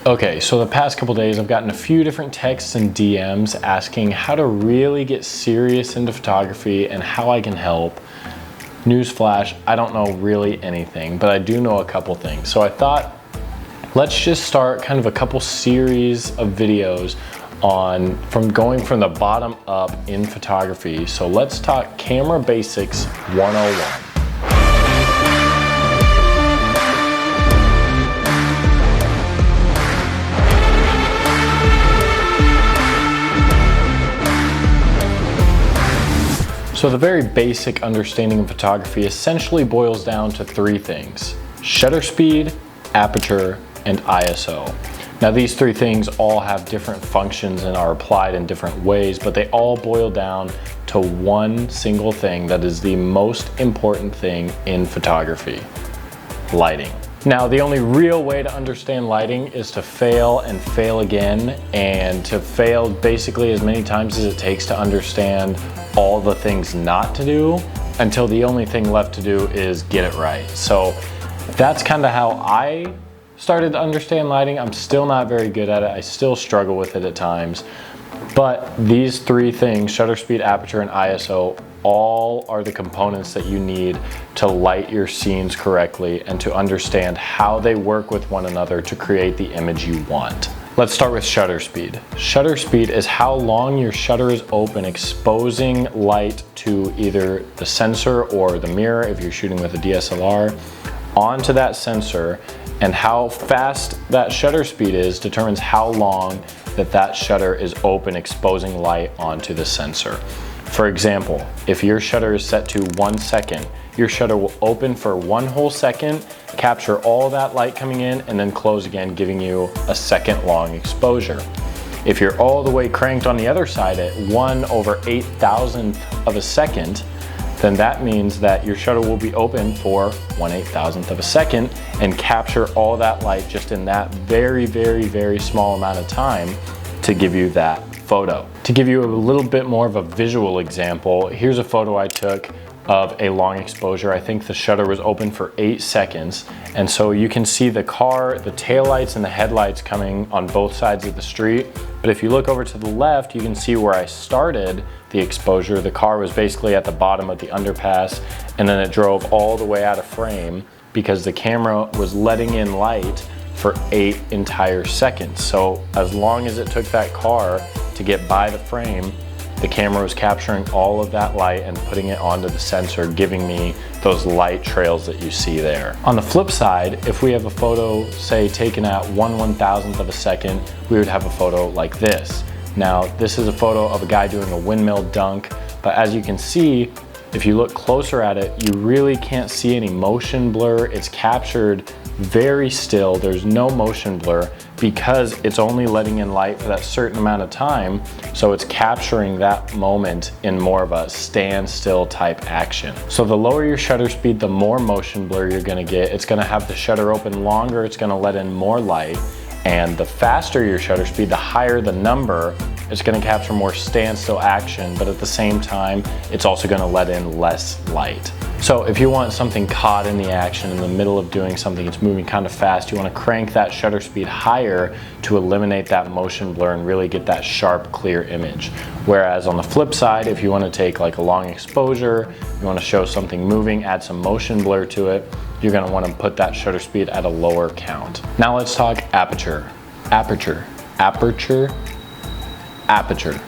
Okay, so the past couple days I've gotten a few different texts and DMs asking how to really get serious into photography and how I can help. Newsflash, I don't know really anything, but I do know a couple things. So I thought, let's just start kind of a couple series of videos on going from the bottom up in photography. So let's talk Camera Basics 101. So the very basic understanding of photography essentially boils down to three things: shutter speed, aperture, and ISO. Now these three things all have different functions and are applied in different ways, but they all boil down to one single thing that is the most important thing in photography: lighting. Now, the only real way to understand lighting is to fail and fail again, and to fail basically as many times as it takes to understand all the things not to do, until the only thing left to do is get it right. So that's kind of how I started to understand lighting. I'm still not very good at it. I still struggle with it at times. But these three things, shutter speed, aperture, and ISO, all are the components that you need to light your scenes correctly and to understand how they work with one another to create the image you want. Let's start with shutter speed. Shutter speed is how long your shutter is open, exposing light to either the sensor or the mirror if you're shooting with a DSLR onto that sensor, and how fast that shutter speed is determines how long that shutter is open, exposing light onto the sensor. For example, if your shutter is set to 1 second, your shutter will open for 1 whole second, capture all that light coming in, and then close again, giving you a second long exposure. If you're all the way cranked on the other side at 1/8,000th of a second, then that means that your shutter will be open for 1/8,000th of a second and capture all that light just in that very, very, very small amount of time to give you that photo. To give you a little bit more of a visual example, here's a photo I took of a long exposure. I think the shutter was open for 8 seconds. And so you can see the car, the taillights and the headlights coming on both sides of the street. But if you look over to the left, you can see where I started the exposure. The car was basically at the bottom of the underpass, and then it drove all the way out of frame because the camera was letting in light for 8 entire seconds. So as long as it took that car to get by the frame, the camera was capturing all of that light and putting it onto the sensor, giving me those light trails that you see there. On the flip side, if we have a photo, say, taken at 1/1000th of a second, we would have a photo like this. Now, this is a photo of a guy doing a windmill dunk, but as you can see, if you look closer at it, you really can't see any motion blur. It's captured very still. There's no motion blur because it's only letting in light for that certain amount of time. So it's capturing that moment in more of a standstill type action. So the lower your shutter speed, the more motion blur you're gonna get. It's gonna have the shutter open longer. It's gonna let in more light. And the faster your shutter speed, the higher the number, it's gonna capture more standstill action, but at the same time, it's also gonna let in less light. So if you want something caught in the action in the middle of doing something, it's moving kind of fast, you wanna crank that shutter speed higher to eliminate that motion blur and really get that sharp, clear image. Whereas on the flip side, if you wanna take like a long exposure, you wanna show something moving, add some motion blur to it, you're gonna wanna put that shutter speed at a lower count. Now let's talk aperture. Aperture, aperture, aperture.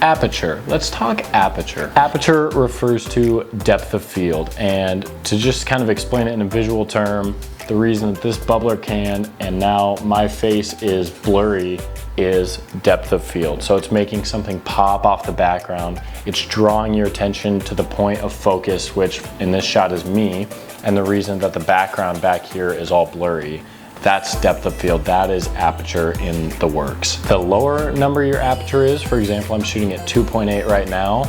Aperture, let's talk aperture. Aperture refers to depth of field, and to just kind of explain it in a visual term, the reason that this bubbler can and now my face is blurry is depth of field. So it's making something pop off the background. It's drawing your attention to the point of focus, which in this shot is me, and the reason that the background back here is all blurry. That's depth of field. That is aperture in the works. The lower number your aperture is, for example, I'm shooting at 2.8 right now,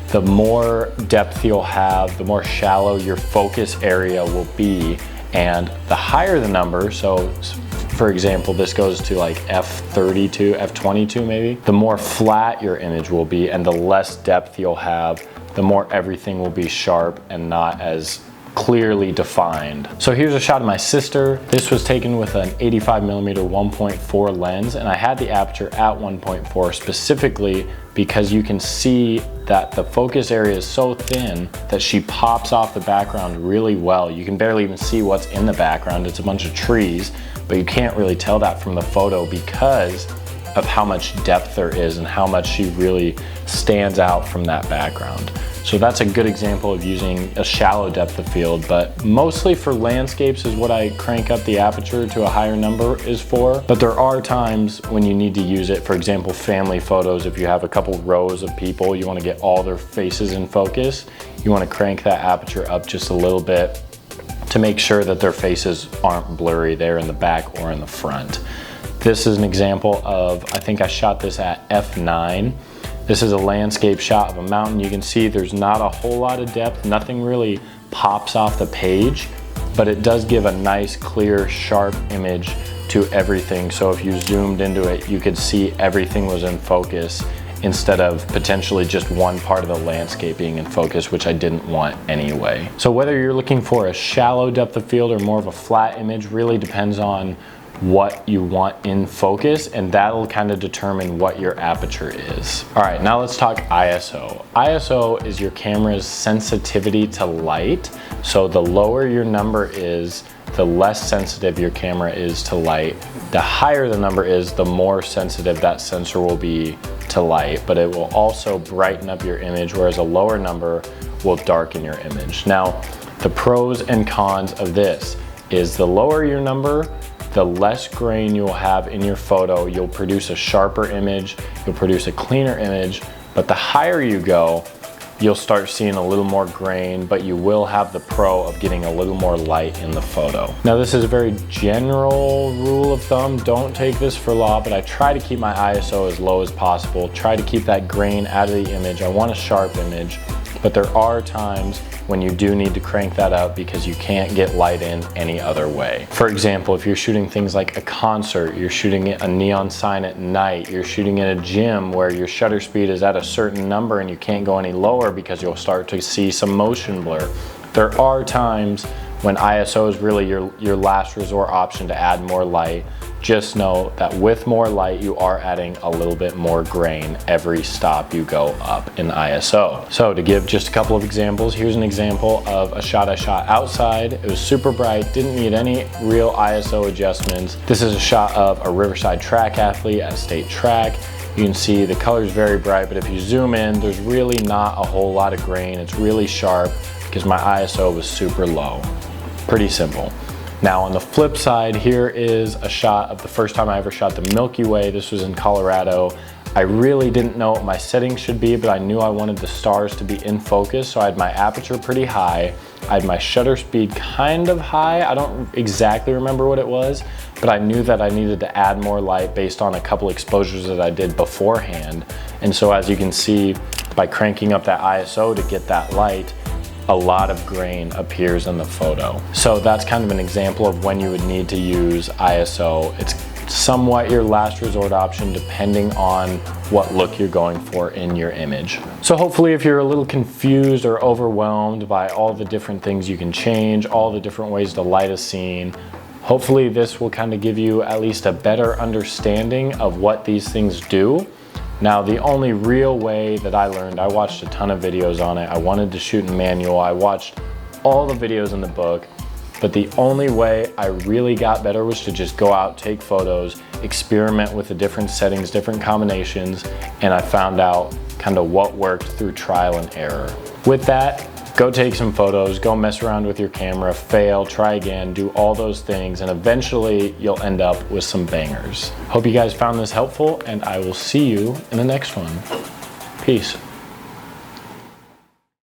the more depth you'll have, the more shallow your focus area will be. And the higher the number, so for example, this goes to like f32, f22 maybe, the more flat your image will be and the less depth you'll have, the more everything will be sharp and not as clearly defined. So here's a shot of my sister. This was taken with an 85mm 1.4 lens, and I had the aperture at 1.4 specifically because you can see that the focus area is so thin that she pops off the background really well. You can barely even see what's in the background. It's a bunch of trees, but you can't really tell that from the photo because of how much depth there is and how much she really stands out from that background. So that's a good example of using a shallow depth of field, but mostly for landscapes is what I crank up the aperture to a higher number is for. But there are times when you need to use it. For example, family photos, if you have a couple rows of people, you want to get all their faces in focus, you want to crank that aperture up just a little bit to make sure that their faces aren't blurry there in the back or in the front. This is an example of, I think I shot this at f9. This is a landscape shot of a mountain. You can see there's not a whole lot of depth. Nothing really pops off the page, but it does give a nice, clear, sharp image to everything. So if you zoomed into it, you could see everything was in focus instead of potentially just one part of the landscape being in focus, which I didn't want anyway. So whether you're looking for a shallow depth of field or more of a flat image really depends on what you want in focus, and that'll kind of determine what your aperture is. All right, now let's talk ISO. ISO is your camera's sensitivity to light. So the lower your number is, the less sensitive your camera is to light. The higher the number is, the more sensitive that sensor will be to light, but it will also brighten up your image, whereas a lower number will darken your image. Now, the pros and cons of this is the lower your number, the less grain you'll have in your photo. You'll produce a sharper image, you'll produce a cleaner image, but the higher you go, you'll start seeing a little more grain, but you will have the pro of getting a little more light in the photo. Now this is a very general rule of thumb. Don't take this for law, but I try to keep my ISO as low as possible. Try to keep that grain out of the image. I want a sharp image, but there are times when you do need to crank that up because you can't get light in any other way. For example, if you're shooting things like a concert, you're shooting a neon sign at night, you're shooting in a gym where your shutter speed is at a certain number and you can't go any lower because you'll start to see some motion blur. There are times when ISO is really your last resort option to add more light. Just know that with more light, you are adding a little bit more grain every stop you go up in ISO. So to give just a couple of examples, here's an example of a shot I shot outside. It was super bright, didn't need any real ISO adjustments. This is a shot of a Riverside track athlete at a state track. You can see the color is very bright, but if you zoom in, there's really not a whole lot of grain. It's really sharp because my ISO was super low. Pretty simple. Now on the flip side, here is a shot of the first time I ever shot the Milky Way. This was in Colorado. I really didn't know what my settings should be, but I knew I wanted the stars to be in focus, so I had my aperture pretty high. I had my shutter speed kind of high. I don't exactly remember what it was, but I knew that I needed to add more light based on a couple exposures that I did beforehand. And so as you can see, by cranking up that ISO to get that light, a lot of grain appears in the photo. So that's kind of an example of when you would need to use ISO. It's somewhat your last resort option depending on what look you're going for in your image. So hopefully if you're a little confused or overwhelmed by all the different things you can change, all the different ways to light a scene, hopefully this will kind of give you at least a better understanding of what these things do. Now, the only real way that I learned, I watched a ton of videos on it. I wanted to shoot in manual. I watched all the videos in the book, but the only way I really got better was to just go out, take photos, experiment with the different settings, different combinations, and I found out kind of what worked through trial and error. With that, go take some photos, go mess around with your camera, fail, try again, do all those things, and eventually you'll end up with some bangers. Hope you guys found this helpful, and I will see you in the next one. Peace.